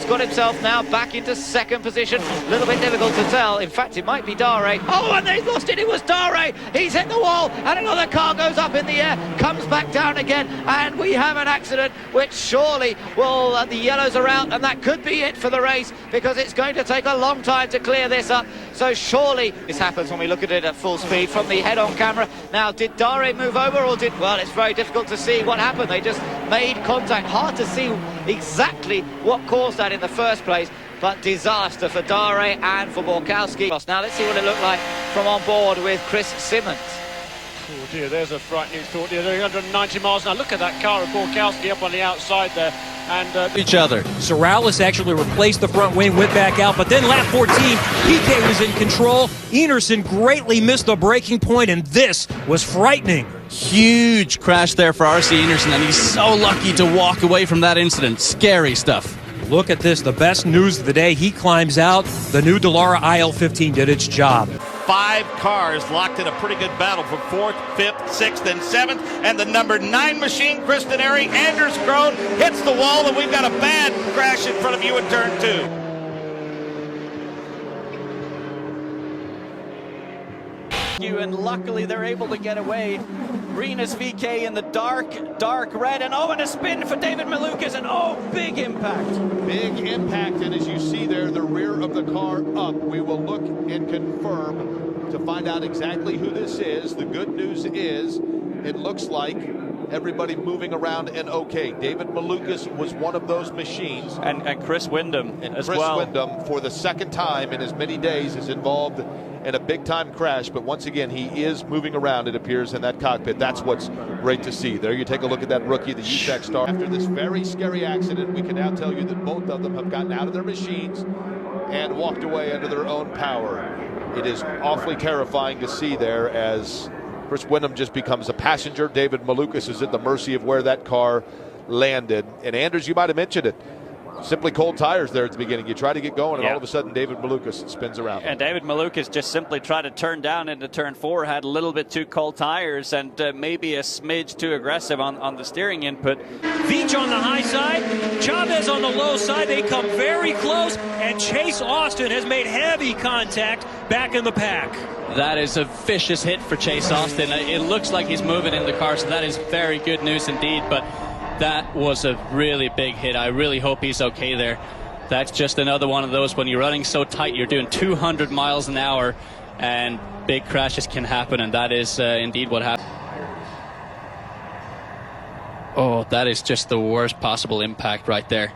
got himself now back into second position. A little bit difficult to tell. In fact, it might be Dare. Oh, and they lost it. It was Dare. He's hit the wall, and another car goes up in the air, comes back down again, and we have an accident, which surely will, the yellows are out, and that could be it for the race, because it's going to take a long time to clear this up. So surely this happens when we look at it at full speed from the head-on camera. Now, did Dare move over, or did... Well, it's very difficult to see what happened. They just made contact. Hard to see exactly what caused that in the first place, but disaster for Dare and for Borkowski. Now let's see what it looked like from on board with Chris Simmons. Oh dear, there's a frightening thought. They're 190 miles now. Look at that car of Borkowski up on the outside there. And each other. Sorales actually replaced the front wing, went back out, but then lap 14, PK was in control. Enerson greatly missed the braking point, and this was frightening. Huge crash there for RC Enerson, and he's so lucky to walk away from that incident. Scary stuff. Look at this, the best news of the day. He climbs out. The new Dallara IL-15 did its job. 5 cars locked in a pretty good battle for 4th, 5th, 6th, and 7th. And the number 9 machine, Kristen Airy, Anders Krohn, hits the wall, and we've got a bad crash in front of you at turn 2. And luckily they're able to get away. Renus VK in the dark red, and oh, and a spin for David Malukas, and oh, big impact. Big impact, and as you see there, the rear of the car up. We will look and confirm to find out exactly who this is. The good news is it looks like everybody moving around and okay. David Malukas was one of those machines. And Chris Windham as well. Chris Windham, for the second time in as many days, is involved in a big-time crash, but once again, he is moving around, it appears, in that cockpit. That's what's great to see. There you take a look at that rookie, the UTEC star. After this very scary accident, we can now tell you that both of them have gotten out of their machines and walked away under their own power. It is awfully terrifying to see there as Chris Windham just becomes a passenger. David Malukas is at the mercy of where that car landed. And Anders, you might have mentioned it. Simply cold tires there at the beginning. You try to get going, and all of a sudden David Malukas spins around. And David Malukas just simply tried to turn down into turn 4, had a little bit too cold tires, and maybe a smidge too aggressive on the steering input. Veach on the high side, Chavez on the low side. They come very close, and Chase Austin has made heavy contact back in the pack. That is a vicious hit for Chase Austin. It looks like he's moving in the car, so that is very good news indeed, but that was a really big hit. I really hope he's okay there. That's just another one of those when you're running so tight, you're doing 200 miles an hour, and big crashes can happen, and that is indeed what happened. Oh, that is just the worst possible impact right there.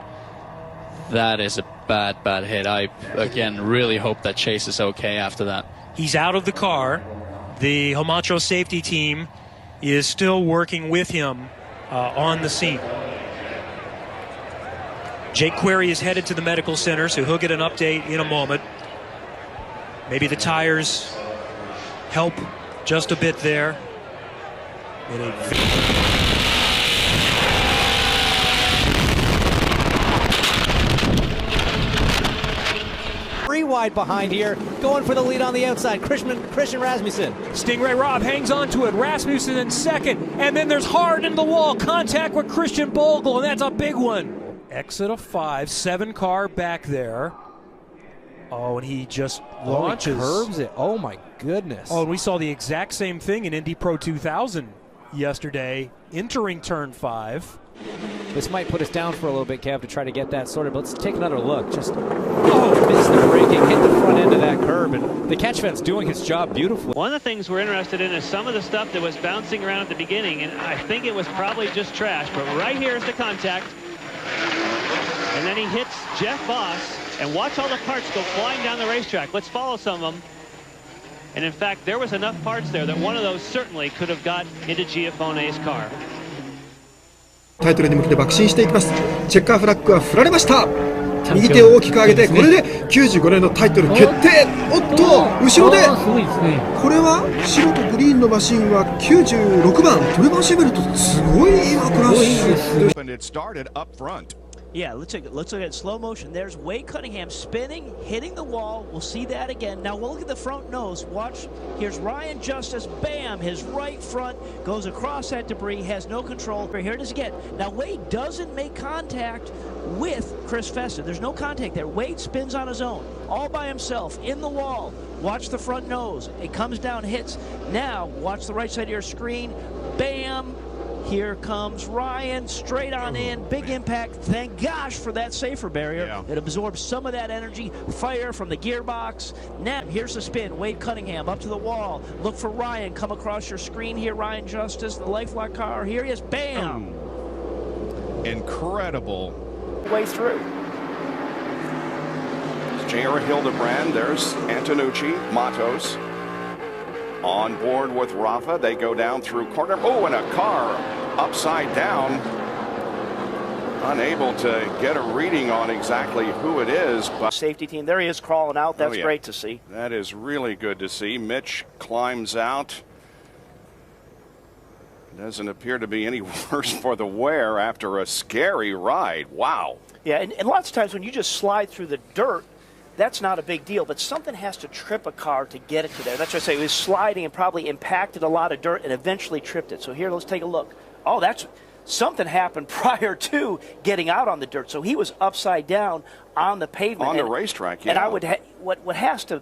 That is a bad hit. I, again, really hope that Chase is okay after that. He's out of the car. The Homacho safety team is still working with him on the scene. Jake Query is headed to the medical center, so he'll get an update in a moment. Maybe the tires help just a bit there. Wide behind here, going for the lead on the outside. Christian Rasmussen. Stingray Rob hangs on to it. Rasmussen in second, and then there's hard in the wall contact with Christian Bogle, and that's a big one. Exit of 5, 7 car back there. Oh, and he just launches. He curves it. Oh my goodness. Oh, and we saw the exact same thing in Indy Pro 2000 yesterday, entering turn 5. This might put us down for a little bit, Kev, to try to get that sorted, but let's take another look. Just missed the braking, hit the front end of that curb, and the catch fence doing its job beautifully. One of the things we're interested in is some of the stuff that was bouncing around at the beginning, and I think it was probably just trash, but right here is the contact. And then he hits Jeff Voss, and watch all the parts go flying down the racetrack. Let's follow some of them. And in fact, there was enough parts there that one of those certainly could have got into Giaffone's car. タイトルに向けて爆心していきます。チェッカーフラッグは振られました。右手を大きく上げて、これで95年のタイトル決定。おっと、後ろでこれは白とグリーンのマシンは96番トレバー・シェベルト。すごい今クラッシュ。Yeah, let's look at slow motion. There's Wade Cunningham spinning, hitting the wall. We'll see that again. Now we'll look at the front nose. Watch. Here's Ryan Justice. Bam! His right front goes across that debris. Has no control. Here it is again. Now Wade doesn't make contact with Chris Festa. There's no contact there. Wade spins on his own, all by himself, in the wall. Watch the front nose. It comes down, hits. Now watch the right side of your screen. Bam! Here comes Ryan, straight on in, big impact. Thank gosh for that safer barrier. Yeah. It absorbs some of that energy, fire from the gearbox. Now, here's the spin. Wade Cunningham up to the wall. Look for Ryan, come across your screen here. Ryan Justice, the LifeLock car. Here he is, bam! Incredible. Way through. J.R. Hildebrand, there's Antonucci, Matos. On board with Rafa, they go down through corner. Oh, and a car upside down. Unable to get a reading on exactly who it is. But Safety team, there he is crawling out. That's great to see. That is really good to see. Mitch climbs out. Doesn't appear to be any worse for the wear after a scary ride. Wow. Yeah, and lots of times when you just slide through the dirt, that's not a big deal, but something has to trip a car to get it to there. That's what I say. It was sliding and probably impacted a lot of dirt and eventually tripped it. So here, let's take a look. Oh, that's something happened prior to getting out on the dirt. So he was upside down on the pavement. On the racetrack, yeah. And I would what has to